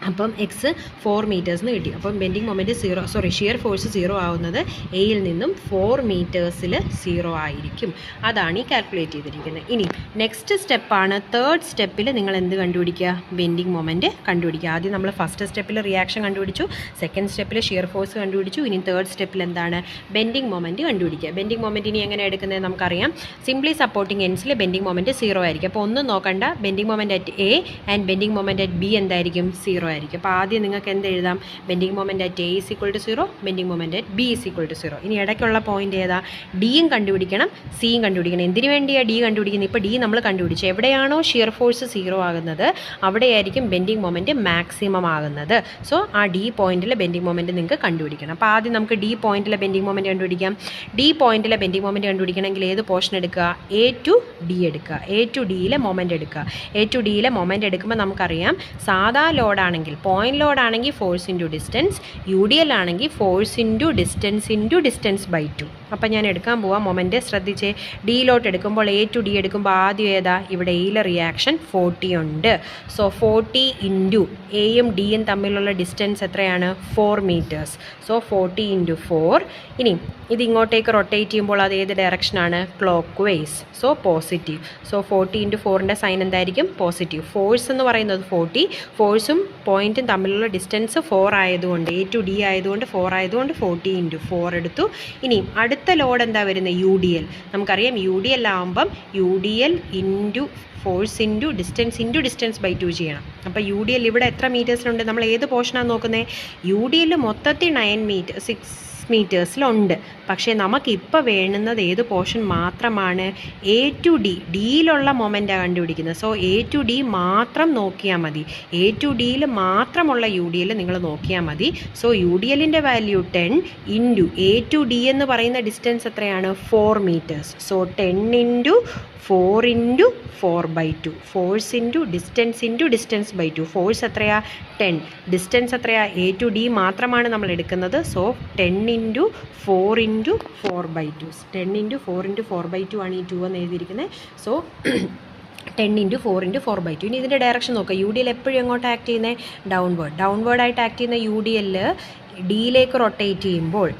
അപ്പം X 4 മീറ്റേഴ്സിന് കിട്ടി. അപ്പം ബെൻഡിങ് മൊമെൻറ്റ് ഷിയർ ഫോഴ്സ് 0 ആവുന്നത് എയിൽ നിന്നും 4 മീറ്റേഴ്സിൽ 0 ആയിരിക്കും. അതാണ് ഈ കാൽക്കുലേറ്റ് ചെയ്തിരിക്കുന്നത്. ഇനി നെക്സ്റ്റ് സ്റ്റെപ്പാണ് തേർഡ് സ്റ്റെപ്പിൽ നിങ്ങൾ എന്ത് കണ്ടുപിടിക്കുക? ബെൻഡിങ് മൊമെൻറ്റ് കണ്ടുപിടിക്കുക. ആദ്യം നമ്മൾ ഫസ്റ്റ് സ്റ്റെപ്പിൽ റിയാക്ഷൻ കണ്ടുപിടിച്ചു, സെക്കൻഡ് സ്റ്റെപ്പിൽ ഷിയർ ഫോഴ്സ് കണ്ടുപിടിച്ചു. ഇനി തേർഡ് സ്റ്റെപ്പിൽ എന്താണ്? ബെൻഡിങ് മൊമെൻറ്റ് കണ്ടുപിടിക്കുക. ബെൻഡിങ് മൊമെൻറ്റ് ഇനി എങ്ങനെ എടുക്കുന്നത് നമുക്കറിയാം. സിംപ്ലി സപ്പോർട്ടിംഗ് എൻഡ്സിൽ ബെൻഡിങ് മൊമെൻറ്റ് 0 ആയിരിക്കും. അപ്പോൾ ഒന്നും നോക്കണ്ട, bending moment at A and bending moment at B എന്തായിരിക്കും? 0 ആയിരിക്കും. അപ്പോൾ ആദ്യം നിങ്ങൾക്ക് എന്ത് എഴുതാം? Bending moment at A is equal to 0, bending moment at B is equal to 0. ഇനി ഇടയ്ക്കുള്ള പോയിന്റ് ഏതാ? ഡിയും കണ്ടുപിടിക്കണം, സിയും കണ്ടുപിടിക്കണം. എന്തിനു വേണ്ടിയാണ് ഡി കണ്ടുപിടിക്കുന്നത്? ഇപ്പോൾ ഡി നമ്മൾ കണ്ടുപിടിച്ചു. എവിടെയാണോ ഷിയർ ഫോഴ്സ് 0 ആകുന്നത് അവിടെയായിരിക്കും ബെൻഡിങ് മൊമെൻറ്റ് മാക്സിമം ആകുന്നത്. സോ ആ ഡി പോയിന്റിലെ ബെൻഡിങ് മൊമെൻറ്റ് നിങ്ങൾക്ക് കണ്ടുപിടിക്കണം. അപ്പോൾ ആദ്യം നമുക്ക് ഡി പോയിന്റിലെ ബെൻഡിങ് മൊമെൻറ്റ് കണ്ടുപിടിക്കാം. ഡി പോയിന്റിലെ ബെൻഡിങ് മൊമെൻറ്റ് കണ്ടുപിടിക്കണമെങ്കിൽ ഏത് പോർഷൻ എടുക്കുക? A to D എടുക്കുക. A to Dയിലെ മൊമെൻറ്റ് എടുക്കുക. A to Dയിലെ മൊമെൻറ്റ് എടുക്കുമ്പോൾ നമുക്കറിയാം, സാധാ ലോഡാണെങ്കിൽ പോയിന്റ് ലോഡ് ആണെങ്കിൽ ഫോഴ്സ് ഇൻറ്റു ഡിസ്റ്റൻസ്, UDL ആണെങ്കിൽ ഫോഴ്സ് ഇൻറ്റു ഡിസ്റ്റൻസ് ബൈ 2. അപ്പം ഞാൻ എടുക്കാൻ പോവാം മൊമെൻറ്റ്. ശ്രദ്ധിച്ചേ, ഡിയിലോട്ട് എടുക്കുമ്പോൾ A to D എടുക്കുമ്പോൾ ആദ്യം ഏതാ? ഇവിടെ എയിലെ റിയാക്ഷൻ 40 ഉണ്ട്. സോ 40 ഇൻറ്റു എയും ഡിയും തമ്മിലുള്ള ഡിസ്റ്റൻസ് എത്രയാണ്? 4 മീറ്റേഴ്സ്. So 40 into 4. ഇനി ഇത് ഇങ്ങോട്ടേക്ക് റൊട്ടേറ്റ് ചെയ്യുമ്പോൾ അത് ഏത് ഡയറക്ഷനാണ്? Clockwise. So positive. So 40 into 4ൻ്റെ സൈൻ എന്തായിരിക്കും? പോസിറ്റീവ്. ഫോഴ്സ് എന്ന് പറയുന്നത് 40, ഫോഴ്സും പോയിൻറ്റും തമ്മിലുള്ള ഡിസ്റ്റൻസ് 4 ആയതുകൊണ്ട്, A to D ആയതുകൊണ്ട് 4 ആയതുകൊണ്ട് 40 ഇൻറ്റു 4 എടുത്തു. ഇനി അടുത്ത ലോഡ് എന്താ വരുന്നത്? UDL. നമുക്കറിയാം UDL ആകുമ്പം UDL into force into distance by 2 ചെയ്യണം. അപ്പോൾ UDL ഇവിടെ എത്ര മീറ്റേഴ്സിലുണ്ട്? നമ്മൾ ഏത് പോർഷനാണ് നോക്കുന്നത്? UDL മൊത്തത്തിൽ 9 മീറ്റർ 6 മീറ്റേഴ്സിലുണ്ട്. പക്ഷേ നമുക്കിപ്പോൾ വേണ്ടുന്നത് ഏത് പോർഷൻ മാത്രമാണ്? എ ടു ഡി, ഡിയിലുള്ള മൊമെൻറ്റാണ് കണ്ടുപിടിക്കുന്നത്. സോ എ ടു ഡി മാത്രം നോക്കിയാൽ മതി. എ ടു ഡിയിൽ മാത്രമുള്ള യു ഡി എൽ നിങ്ങൾ നോക്കിയാൽ മതി. സോ യു ഡി എല്ലിൻ്റെ value 10 into A to D എന്ന് പറയുന്ന ഡിസ്റ്റൻസ് എത്രയാണ്? 4 metres. So 10 into 4 into 4/2, force into distance by 2. Force എത്രയാ? 10. ഡിസ്റ്റൻസ് എത്രയാ? എ ടു ഡി മാത്രമാണ് നമ്മൾ എടുക്കുന്നത്. So 10 into 4 into 4/2. 10 into 4 into 4/2 ആണ് ഈ 2 എന്ന് എഴുതിയിരിക്കുന്നത്. So 10 into 4 into 4/2. ഇനി ഇതിൻ്റെ ഡയറക്ഷൻ നോക്കുക. യു ഡി എൽ എപ്പോഴും എങ്ങോട്ട് ആക്ട് ചെയ്യുന്നത്? ഡൗൺവേർഡായിട്ട് ആക്ട് ചെയ്യുന്ന യു ഡി എൽ ഡിയിലേക്ക് റൊട്ടേറ്റ് ചെയ്യുമ്പോൾ,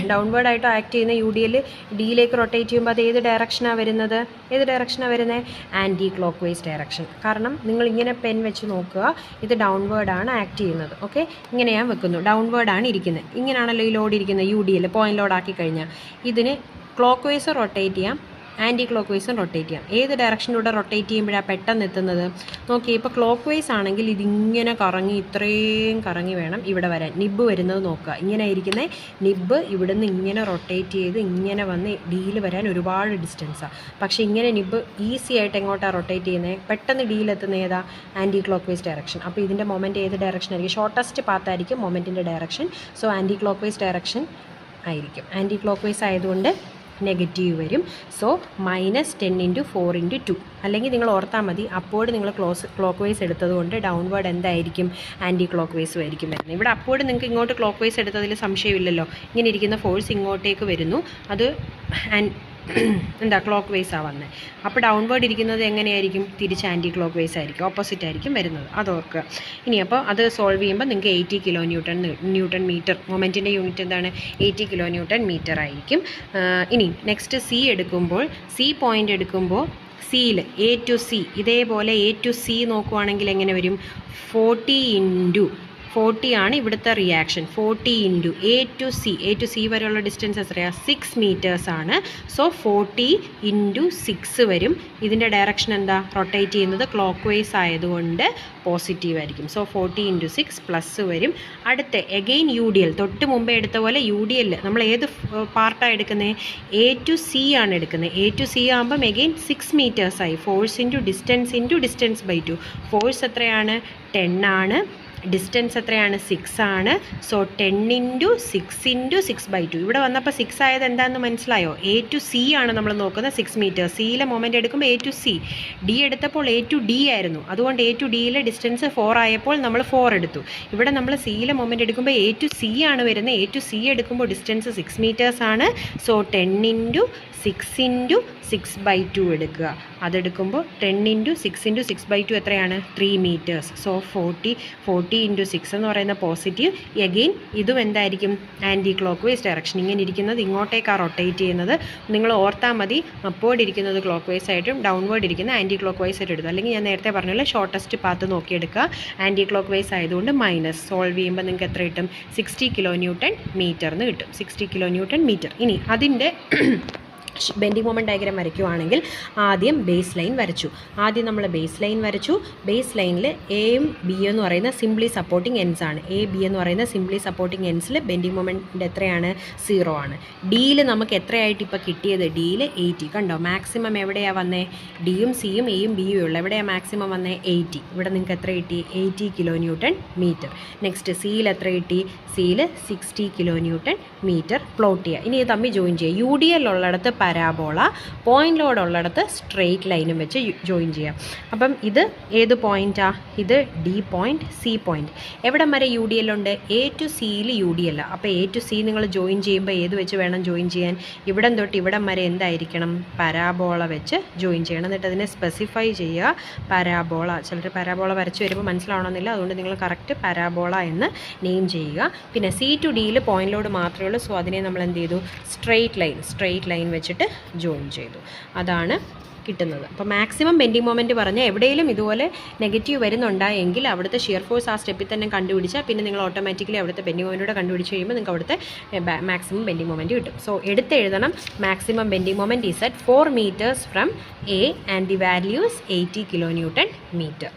ഡൗൺവേർഡായിട്ട് ആക്ട് ചെയ്യുന്ന യു ഡി എൽ ഡിയിലേക്ക് റൊട്ടേറ്റ് ചെയ്യുമ്പോൾ അത് ഏത് ഡയറക്ഷനാണ് വരുന്നത്? Anticlockwise direction. കാരണം നിങ്ങൾ ഇങ്ങനെ പെൻ വെച്ച് നോക്കുക, ഇത് ഡൗൺവേർഡാണ് ആക്ട് ചെയ്യുന്നത്. ഓക്കെ, ഇങ്ങനെ ഞാൻ വെക്കുന്നു, ഡൗൺവേർഡാണ് ഇരിക്കുന്നത്. ഇങ്ങനെയാണല്ലോ ഈ ലോഡ് ഇരിക്കുന്നത്. U D L point load ആക്കി കഴിഞ്ഞാൽ ഇതിന് ക്ലോക്ക് വൈസ് റൊട്ടേറ്റ് ചെയ്യാം, ആൻറ്റി ക്ലോക്ക് വൈസും റൊട്ടേറ്റ് ചെയ്യാം. ഏത് ഡയറക്ഷനിലൂടെ റൊട്ടേറ്റ് ചെയ്യുമ്പോഴാണ് പെട്ടെന്ന് എത്തുന്നത്? നോക്കി, ഇപ്പോൾ ക്ലോക്ക് വൈസ് ആണെങ്കിൽ ഇതിങ്ങനെ കറങ്ങി, ഇത്രയും കറങ്ങി വേണം ഇവിടെ വരാൻ. നിബ്ബ് വരുന്നത് നോക്കുക, ഇങ്ങനെ ഇരിക്കുന്ന നിബ്ബ് ഇവിടുന്ന് ഇങ്ങനെ റൊട്ടേറ്റ് ചെയ്ത് ഇങ്ങനെ വന്ന് ഡിയിൽ വരാൻ ഒരുപാട് ഡിസ്റ്റൻസാണ്. പക്ഷേ ഇങ്ങനെ നിബ്ബ് ഈസി ആയിട്ട് എങ്ങോട്ടാണ് റൊട്ടേറ്റ് ചെയ്യുന്നത്? പെട്ടെന്ന് ഡിയിലെത്തുന്ന ഏതാ? Anticlockwise direction. അപ്പോൾ ഇതിൻ്റെ മൊമെൻറ്റ് ഏത് ഡയറക്ഷൻ ആയിരിക്കും? ഷോർട്ടസ്റ്റ് പാത്തായിരിക്കും മൊമെൻറ്റിൻ്റെ direction. So anticlockwise direction ആയിരിക്കും. ആൻറ്റി ക്ലോക്ക് വൈസ് ആയതുകൊണ്ട് നെഗറ്റീവ് വരും. So -10 into 4 into 2. അല്ലെങ്കിൽ നിങ്ങൾ ഓർത്താൽ മതി, അപ്പോഴ് നിങ്ങൾ ക്ലോക്ക് വൈസ് എടുത്തതുകൊണ്ട് ഡൗൺവേർഡ് എന്തായിരിക്കും? ആൻറ്റി ക്ലോക്ക് വൈസും ആയിരിക്കും വരുന്നത്. ഇവിടെ അപ്പോഴ് നിങ്ങൾക്ക് ഇങ്ങോട്ട് ക്ലോക്ക് വൈസ് എടുത്തതിൽ സംശയമില്ലല്ലോ. ഇങ്ങനെ ഇരിക്കുന്ന ഫോഴ്സ് ഇങ്ങോട്ടേക്ക് വരുന്നു, അത് ക്ലോക്ക് വൈസാണ് വന്നത്. അപ്പോൾ ഡൗൺവേർഡ് ഇരിക്കുന്നത് എങ്ങനെയായിരിക്കും? തിരിച്ച് ആൻറ്റി ക്ലോക്ക് വൈസ് ആയിരിക്കും, ഓപ്പോസിറ്റ് ആയിരിക്കും വരുന്നത്. അതോർക്കുക. ഇനി അപ്പോൾ അത് സോൾവ് ചെയ്യുമ്പോൾ നിങ്ങൾക്ക് 80 കിലോ ന്യൂട്ടൺ മീറ്റർ, മൊമെൻറ്റിൻ്റെ യൂണിറ്റ് എന്താണ്? 80 കിലോ ന്യൂട്ടൺ മീറ്റർ ആയിരിക്കും. ഇനി നെക്സ്റ്റ് സി എടുക്കുമ്പോൾ, സി പോയിൻ്റ് എടുക്കുമ്പോൾ സിയിൽ എ ടു സി, ഇതേപോലെ എ ടു സി നോക്കുവാണെങ്കിൽ എങ്ങനെ വരും? 40 ആണ് ഇവിടുത്തെ reaction. 40 into A to C വരെയുള്ള ഡിസ്റ്റൻസ് എത്രയാണ്? 6 മീറ്റേഴ്സ് ആണ്. സോ 40 ഇൻറ്റു 6 വരും. ഇതിൻ്റെ ഡയറക്ഷൻ എന്താ? റൊട്ടേറ്റ് ചെയ്യുന്നത് ക്ലോക്ക് വൈസ് ആയതുകൊണ്ട് പോസിറ്റീവ് ആയിരിക്കും. സോ 40 ഇൻറ്റു 6 പ്ലസ് വരും. അടുത്ത എഗെയിൻ യു ഡി എൽ, തൊട്ട് മുമ്പേ എടുത്ത പോലെ യു ഡി എൽ നമ്മൾ ഏത് പാർട്ടാണ് എടുക്കുന്നത്? എ ടു സി ആണ് എടുക്കുന്നത്. എ ടു സി ആകുമ്പം എഗെയിൻ 6 മീറ്റേഴ്സായി. Force into distance by 2. Force എത്രയാണ്? 10 ആണ്. ഡിസ്റ്റൻസ് എത്രയാണ്? 6 ആണ്. So 10 into 6/2. ഇവിടെ വന്നപ്പോൾ 6 ആയത് എന്താണെന്ന് മനസ്സിലായോ? എ ടു സി ആണ് നമ്മൾ നോക്കുന്നത്, 6 മീറ്റർ. സിയിലെ മൊമെൻറ്റ് എടുക്കുമ്പോൾ എ ടു സി, ഡി എടുത്തപ്പോൾ എ ടു ഡി ആയിരുന്നു. അതുകൊണ്ട് എ ടു ഡിയിലെ ഡിസ്റ്റൻസ് 4 ആയപ്പോൾ നമ്മൾ 4 എടുത്തു. ഇവിടെ നമ്മൾ സിയിലെ മൊമെൻറ്റ് എടുക്കുമ്പോൾ എ ടു സി ആണ് വരുന്നത്. എ ടു സി എടുക്കുമ്പോൾ ഡിസ്റ്റൻസ് 6 മീറ്റേഴ്സ് ആണ്. സോ 10 ഇൻറ്റു 6/2 എടുക്കുക. അതെടുക്കുമ്പോൾ 10 ഇൻറ്റു 6/2 എത്രയാണ്? 3 മീറ്റേഴ്സ്. സോ 40 ഇൻറ്റു 6 എന്ന് പറയുന്ന പോസിറ്റീവ്. എഗെയിൻ ഇതും എന്തായിരിക്കും? Anti clock vice direction. ഇങ്ങനെ ഇരിക്കുന്നത് ഇങ്ങോട്ടേക്കാണ് റൊട്ടേറ്റ് ചെയ്യുന്നത്. നിങ്ങൾ ഓർത്താൽ മതി, അപ്വേർഡ് ഇരിക്കുന്നത് ക്ലോക്ക് വൈസ് ആയിട്ടും ഡൗൺവേർഡ് ഇരിക്കുന്ന ആൻറ്റി ക്ലോക്ക് വൈസ് ആയിട്ട് എടുക്കുക. അല്ലെങ്കിൽ ഞാൻ നേരത്തെ പറഞ്ഞല്ലോ, ഷോർട്ടസ്റ്റ് പാത്ത് നോക്കിയെടുക്കുക. ആൻറ്റി ക്ലോക്ക് വൈസ് ആയതുകൊണ്ട് മൈനസ്. സോൾവ് ചെയ്യുമ്പോൾ നിങ്ങൾക്ക് എത്ര കിട്ടും? 60 കിലോ ന്യൂട്ടൺ മീറ്റർ എന്ന് കിട്ടും. 60 കിലോ ന്യൂട്ടൺ മീറ്റർ. ഇനി അതിൻ്റെ ബെൻഡിങ് മൊമെൻറ്റ് ഡയഗ്രാം വരയ്ക്കുവാണെങ്കിൽ ആദ്യം ബേസ് ലൈൻ വരച്ചു. ബേസ് ലൈനിൽ എയും ബി എന്ന് പറയുന്ന സിംപ്ലി സപ്പോർട്ടിങ് എൻഡ്സ് ആണ്. എ ബി എന്ന് പറയുന്ന സിംപ്ലി സപ്പോർട്ടിങ് എൻഡ്സിൽ ബെൻഡിങ് മൊമെൻറ്റ് എത്രയാണ്? 0 ആണ്. ഡിയിൽ നമുക്ക് എത്രയായിട്ട് ഇപ്പോൾ കിട്ടിയത്? ഡിയിൽ 80. കണ്ടോ, മാക്സിമം എവിടെയാണ് വന്നേ? ഡിയും സിയും എയും ബിയും ഉള്ളു. എവിടെയാണ് മാക്സിമം വന്നേ? 80. ഇവിടെ നിങ്ങൾക്ക് എത്ര കിട്ടി? 80 കിലോ ന്യൂട്ടൺ മീറ്റർ. നെക്സ്റ്റ് സിയിൽ എത്ര കിട്ടി? സിയിൽ 60 കിലോ ന്യൂട്ടൺ മീറ്റർ പ്ലോട്ട് ചെയ്യുക. ഇനി ഇത് തമ്മിൽ ജോയിൻ ചെയ്യുക. യു ഡി എൽ ഉള്ളിടത്ത് പരാബോള, പോയിന്റ് ലോഡ് ഉള്ളിടത്ത് സ്ട്രെയിറ്റ് ലൈനും വെച്ച് ജോയിൻ ചെയ്യാം. അപ്പം ഇത് ഏത് പോയിൻറ്റാണ്? ഇത് ഡി പോയിൻറ്റ്, സി പോയിൻറ്റ്. എവിടം വരെ യു ഡി എൽ ഉണ്ട്? എ ടു സിയിൽ യു ഡി എൽ. അപ്പോൾ എ ടു സി നിങ്ങൾ ജോയിൻ ചെയ്യുമ്പോൾ ഏത് വെച്ച് വേണം ജോയിൻ ചെയ്യാൻ? ഇവിടം തൊട്ട് ഇവിടം വരെ എന്തായിരിക്കണം? പരാബോള വെച്ച് ജോയിൻ ചെയ്യണം. എന്നിട്ട് അതിനെ സ്പെസിഫൈ ചെയ്യുക. പരാബോള, ചിലർ പരാബോള വരച്ച് വരുമ്പോൾ മനസ്സിലാവണമെന്നില്ല, അതുകൊണ്ട് നിങ്ങൾ കറക്റ്റ് പരാബോള എന്ന് നെയിം ചെയ്യുക. പിന്നെ സി ടു ഡിയിൽ പോയിന്റ് ലോഡ് മാത്രമേ ഉള്ളൂ. സോ അതിനെ നമ്മൾ എന്ത് ചെയ്തു? സ്ട്രെയിറ്റ് ലൈൻ വെച്ചിട്ട് ജോയിൻ ചെയ്തു. അതാണ് കിട്ടുന്നത്. അപ്പോൾ മാക്സിമം ബെൻഡിങ് മൊമെൻറ്റ് പറഞ്ഞാൽ എവിടെയെങ്കിലും ഇതുപോലെ നെഗറ്റീവ് വരുന്നുണ്ടായെങ്കിൽ അവിടുത്തെ ഷിയർ ഫോഴ്സ് ആ സ്റ്റെപ്പിൽ തന്നെ കണ്ടുപിടിച്ചാൽ പിന്നെ നിങ്ങൾ ഓട്ടോമാറ്റിക്കലി അവിടുത്തെ ബെൻഡിങ് മൊമെൻറ്റോടെ കണ്ടുപിടിച്ച് കഴിയുമ്പോൾ നിങ്ങൾക്ക് അവിടുത്തെ മാക്സിമം ബെൻഡിങ് മൊമെൻറ്റ് കിട്ടും. സോ എടുത്തെഴുതണം. Maximum bending moment is at 4 meters from A and the value is 80 kilo newton metre.